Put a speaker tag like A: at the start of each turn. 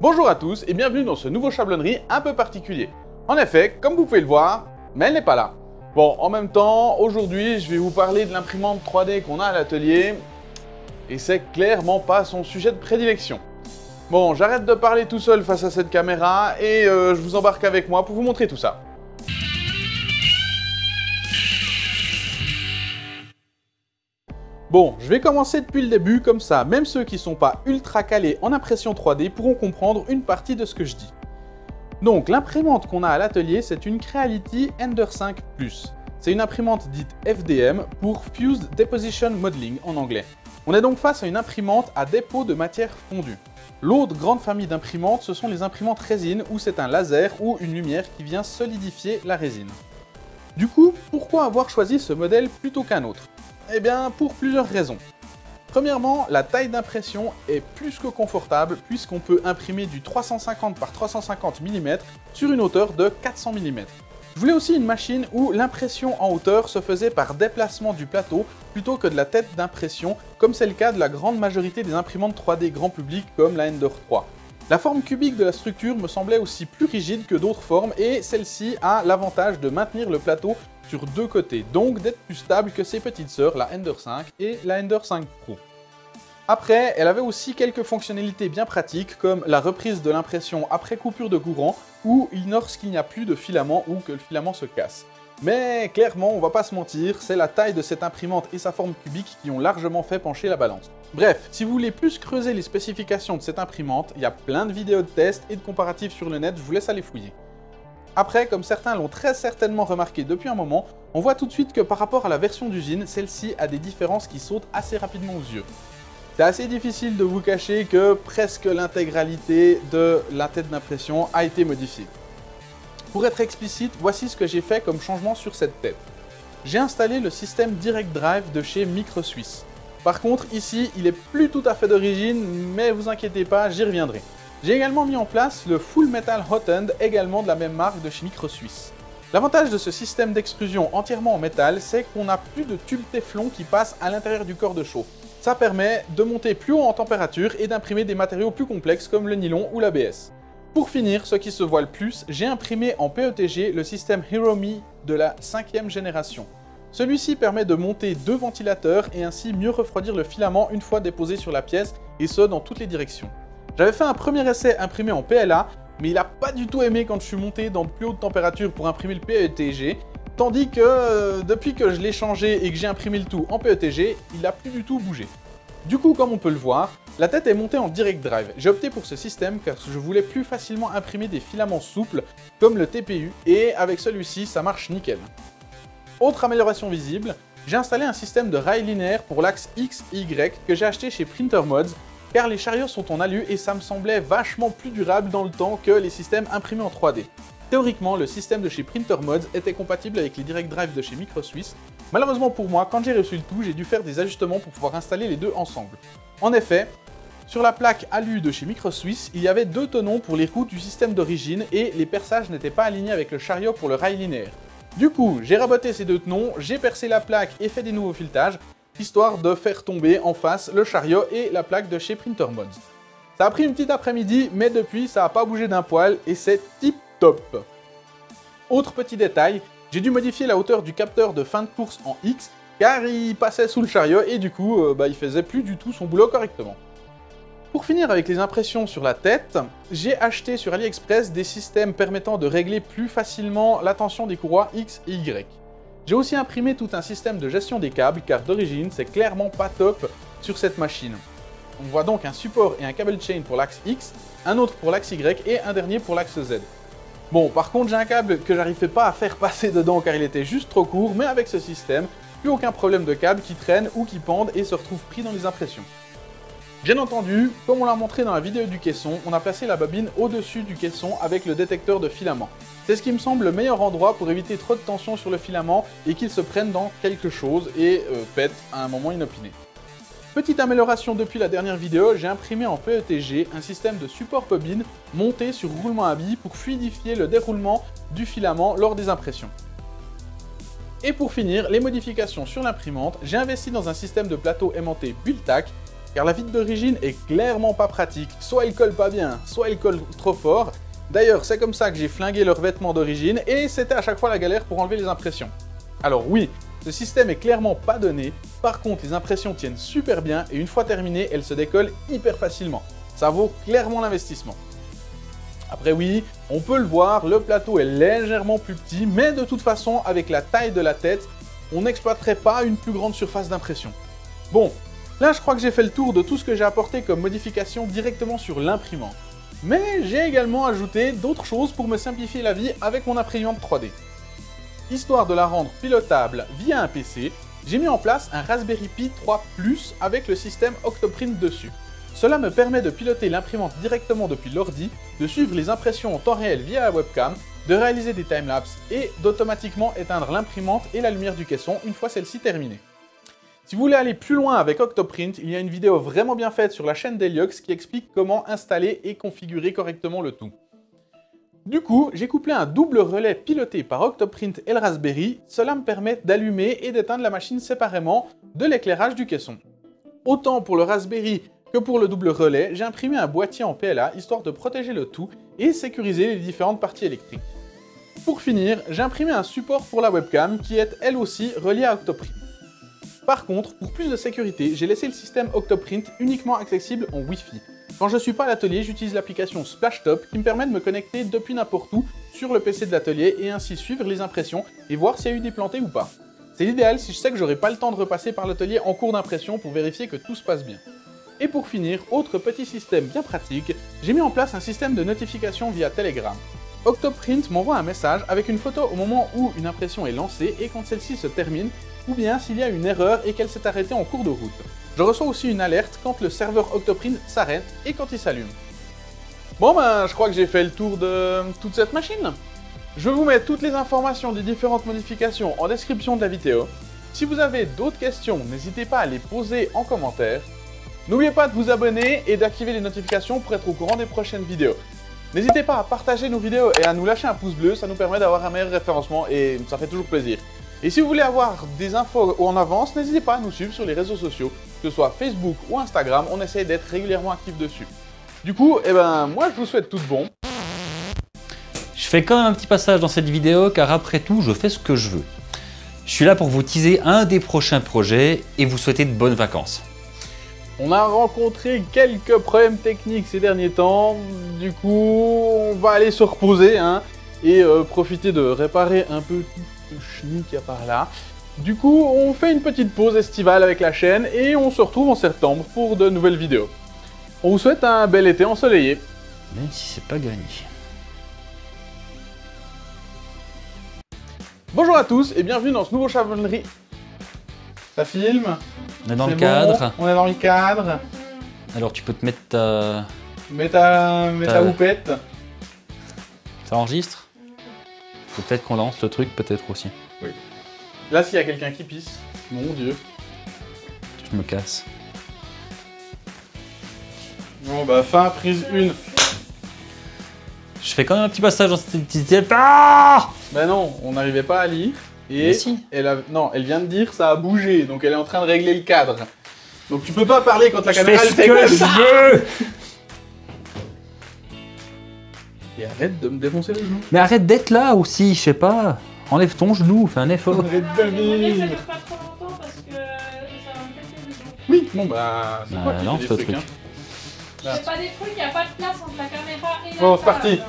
A: Bonjour à tous et bienvenue dans ce nouveau chablonnerie un peu particulier. En effet, comme vous pouvez le voir, mais elle n'est pas là. Bon, en même temps, aujourd'hui, je vais vous parler de l'imprimante 3D qu'on a à l'atelier et c'est clairement pas son sujet de prédilection. Bon, j'arrête de parler tout seul face à cette caméra et je vous embarque avec moi pour vous montrer tout ça. Bon, je vais commencer depuis le début, comme ça, même ceux qui sont pas ultra calés en impression 3D pourront comprendre une partie de ce que je dis. Donc, l'imprimante qu'on a à l'atelier, c'est une Creality Ender 5 Plus. C'est une imprimante dite FDM pour Fused Deposition Modeling en anglais. On est donc face à une imprimante à dépôt de matière fondue. L'autre grande famille d'imprimantes, ce sont les imprimantes résine où c'est un laser ou une lumière qui vient solidifier la résine. Du coup, pourquoi avoir choisi ce modèle plutôt qu'un autre ? Eh bien, pour plusieurs raisons. Premièrement, la taille d'impression est plus que confortable puisqu'on peut imprimer du 350 par 350 mm sur une hauteur de 400 mm. Je voulais aussi une machine où l'impression en hauteur se faisait par déplacement du plateau plutôt que de la tête d'impression, comme c'est le cas de la grande majorité des imprimantes 3D grand public comme la Ender 3. La forme cubique de la structure me semblait aussi plus rigide que d'autres formes et celle-ci a l'avantage de maintenir le plateau sur deux côtés, donc d'être plus stable que ses petites sœurs, la Ender 5 et la Ender 5 Pro. Après, elle avait aussi quelques fonctionnalités bien pratiques, comme la reprise de l'impression après coupure de courant, ou lorsqu'il n'y a plus de filament ou que le filament se casse. Mais clairement, on va pas se mentir, c'est la taille de cette imprimante et sa forme cubique qui ont largement fait pencher la balance. Bref, si vous voulez plus creuser les spécifications de cette imprimante, il y a plein de vidéos de tests et de comparatifs sur le net, je vous laisse aller fouiller. Après, comme certains l'ont très certainement remarqué depuis un moment, on voit tout de suite que par rapport à la version d'usine, celle-ci a des différences qui sautent assez rapidement aux yeux. C'est assez difficile de vous cacher que presque l'intégralité de la tête d'impression a été modifiée. Pour être explicite, voici ce que j'ai fait comme changement sur cette tête. J'ai installé le système Direct Drive de chez Microsuisse. Par contre, ici, il est plus tout à fait d'origine, mais vous inquiétez pas, j'y reviendrai. J'ai également mis en place le Full Metal Hot End, également de la même marque de chez Microsuisse. L'avantage de ce système d'extrusion entièrement en métal, c'est qu'on n'a plus de tube Téflon qui passe à l'intérieur du corps de chauffe. Ça permet de monter plus haut en température et d'imprimer des matériaux plus complexes comme le nylon ou l'ABS. Pour finir, ce qui se voit le plus, j'ai imprimé en PETG le système HeroMe de la 5e génération. Celui-ci permet de monter deux ventilateurs et ainsi mieux refroidir le filament une fois déposé sur la pièce, et ce dans toutes les directions. J'avais fait un premier essai imprimé en PLA, mais il n'a pas du tout aimé quand je suis monté dans de plus hautes températures pour imprimer le PETG, tandis que depuis que je l'ai changé et que j'ai imprimé le tout en PETG, il n'a plus du tout bougé. Du coup, comme on peut le voir, la tête est montée en Direct Drive. J'ai opté pour ce système car je voulais plus facilement imprimer des filaments souples comme le TPU, et avec celui-ci, ça marche nickel. Autre amélioration visible, j'ai installé un système de rails linéaires pour l'axe X-Y que j'ai acheté chez Printer Mods, car les chariots sont en alu et ça me semblait vachement plus durable dans le temps que les systèmes imprimés en 3D. Théoriquement, le système de chez Printer Mods était compatible avec les Direct Drive de chez Microsuisse. Malheureusement pour moi, quand j'ai reçu le tout, j'ai dû faire des ajustements pour pouvoir installer les deux ensemble. En effet, sur la plaque alu de chez Microsuisse, il y avait deux tenons pour les roues du système d'origine et les perçages n'étaient pas alignés avec le chariot pour le rail linéaire. Du coup, j'ai raboté ces deux tenons, j'ai percé la plaque et fait des nouveaux filetages, histoire de faire tomber en face le chariot et la plaque de chez Printer Mods. Ça a pris une petite après-midi, mais depuis, ça n'a pas bougé d'un poil et c'est tip top. Autre petit détail, j'ai dû modifier la hauteur du capteur de fin de course en X, car il passait sous le chariot et du coup, il faisait plus du tout son boulot correctement. Pour finir avec les impressions sur la tête, j'ai acheté sur AliExpress des systèmes permettant de régler plus facilement la tension des courroies X et Y. J'ai aussi imprimé tout un système de gestion des câbles, car d'origine, c'est clairement pas top sur cette machine. On voit donc un support et un cable chain pour l'axe X, un autre pour l'axe Y et un dernier pour l'axe Z. Bon, par contre, j'ai un câble que j'arrivais pas à faire passer dedans car il était juste trop court, mais avec ce système, plus aucun problème de câble qui traîne ou qui pende et se retrouve pris dans les impressions. Bien entendu, comme on l'a montré dans la vidéo du caisson, on a placé la bobine au-dessus du caisson avec le détecteur de filament. C'est ce qui me semble le meilleur endroit pour éviter trop de tension sur le filament et qu'il se prenne dans quelque chose et pète à un moment inopiné. Petite amélioration depuis la dernière vidéo, j'ai imprimé en PETG un système de support bobine monté sur roulement à billes pour fluidifier le déroulement du filament lors des impressions. Et pour finir, les modifications sur l'imprimante, j'ai investi dans un système de plateau aimanté Bultac car la vitre d'origine est clairement pas pratique. Soit elle colle pas bien, soit elle colle trop fort. D'ailleurs, c'est comme ça que j'ai flingué leurs vêtements d'origine et c'était à chaque fois la galère pour enlever les impressions. Alors oui, ce système est clairement pas donné, par contre les impressions tiennent super bien et une fois terminées, elles se décollent hyper facilement. Ça vaut clairement l'investissement. Après oui, on peut le voir, le plateau est légèrement plus petit, mais de toute façon, avec la taille de la tête, on n'exploiterait pas une plus grande surface d'impression. Bon, là je crois que j'ai fait le tour de tout ce que j'ai apporté comme modification directement sur l'imprimante. Mais j'ai également ajouté d'autres choses pour me simplifier la vie avec mon imprimante 3D. Histoire de la rendre pilotable via un PC, j'ai mis en place un Raspberry Pi 3 Plus avec le système Octoprint dessus. Cela me permet de piloter l'imprimante directement depuis l'ordi, de suivre les impressions en temps réel via la webcam, de réaliser des timelapses et d'automatiquement éteindre l'imprimante et la lumière du caisson une fois celle-ci terminée. Si vous voulez aller plus loin avec Octoprint, il y a une vidéo vraiment bien faite sur la chaîne d'Heliox qui explique comment installer et configurer correctement le tout. Du coup, j'ai couplé un double relais piloté par Octoprint et le Raspberry. Cela me permet d'allumer et d'éteindre la machine séparément de l'éclairage du caisson. Autant pour le Raspberry que pour le double relais, j'ai imprimé un boîtier en PLA histoire de protéger le tout et sécuriser les différentes parties électriques. Pour finir, j'ai imprimé un support pour la webcam qui est elle aussi reliée à Octoprint. Par contre, pour plus de sécurité, j'ai laissé le système Octoprint uniquement accessible en Wi-Fi. Quand je ne suis pas à l'atelier, j'utilise l'application Splashtop qui me permet de me connecter depuis n'importe où sur le PC de l'atelier et ainsi suivre les impressions et voir s'il y a eu des plantés ou pas. C'est l'idéal si je sais que j'aurai pas le temps de repasser par l'atelier en cours d'impression pour vérifier que tout se passe bien. Et pour finir, autre petit système bien pratique, j'ai mis en place un système de notification via Telegram. Octoprint m'envoie un message avec une photo au moment où une impression est lancée et quand celle-ci se termine, ou bien s'il y a une erreur et qu'elle s'est arrêtée en cours de route. Je reçois aussi une alerte quand le serveur Octoprint s'arrête et quand il s'allume. Bon ben, je crois que j'ai fait le tour de toute cette machine. Je vous mets toutes les informations des différentes modifications en description de la vidéo. Si vous avez d'autres questions, n'hésitez pas à les poser en commentaire. N'oubliez pas de vous abonner et d'activer les notifications pour être au courant des prochaines vidéos. N'hésitez pas à partager nos vidéos et à nous lâcher un pouce bleu, ça nous permet d'avoir un meilleur référencement et ça fait toujours plaisir. Et si vous voulez avoir des infos en avance, n'hésitez pas à nous suivre sur les réseaux sociaux, que ce soit Facebook ou Instagram, on essaie d'être régulièrement actifs dessus. Du coup, moi je vous souhaite tout de bon.
B: Je fais quand même un petit passage dans cette vidéo car après tout, je fais ce que je veux. Je suis là pour vous teaser un des prochains projets et vous souhaiter de bonnes vacances.
A: On a rencontré quelques problèmes techniques ces derniers temps, du coup on va aller se reposer et profiter de réparer un peu tout ce chenille qu'il y a par là. Du coup on fait une petite pause estivale avec la chaîne et on se retrouve en septembre pour de nouvelles vidéos. On vous souhaite un bel été ensoleillé.
B: Même si c'est pas gagné.
A: Bonjour à tous et bienvenue dans ce nouveau Chavonnerie. Ça filme.
B: On est dans le cadre.
A: On est dans le cadre.
B: Alors tu peux te mettre ta...
A: Mets ta houppette.
B: Ça enregistre. Faut peut-être qu'on lance le truc, peut-être aussi.
A: Oui. Là, s'il y a quelqu'un qui pisse, mon Dieu.
B: Je me casse.
A: Bon bah, fin prise 1.
B: Je fais quand même un petit passage dans cette petite... Ah
A: Bah non, on n'arrivait pas à lire. Et
B: mais si.
A: Non, elle vient de dire ça a bougé, donc elle est en train de régler le cadre. Donc tu peux pas parler quand la caméra elle fait
B: que
A: comme
B: je
A: ça.
B: veux.
A: Et arrête de me défoncer les genoux.
B: Mais arrête d'être là aussi, je sais pas. Enlève ton genou, fais un effort.
A: Arrête de vivre.
C: Ça dure pas trop longtemps parce que ça va me péter les genoux.
A: Oui, bon bah, c'est quoi qui
B: lance
A: fait
B: le
A: des
B: truc.
A: trucs,
C: C'est pas des trucs, y a pas de place entre la caméra et la
A: Bon, c'est
C: table.
A: parti.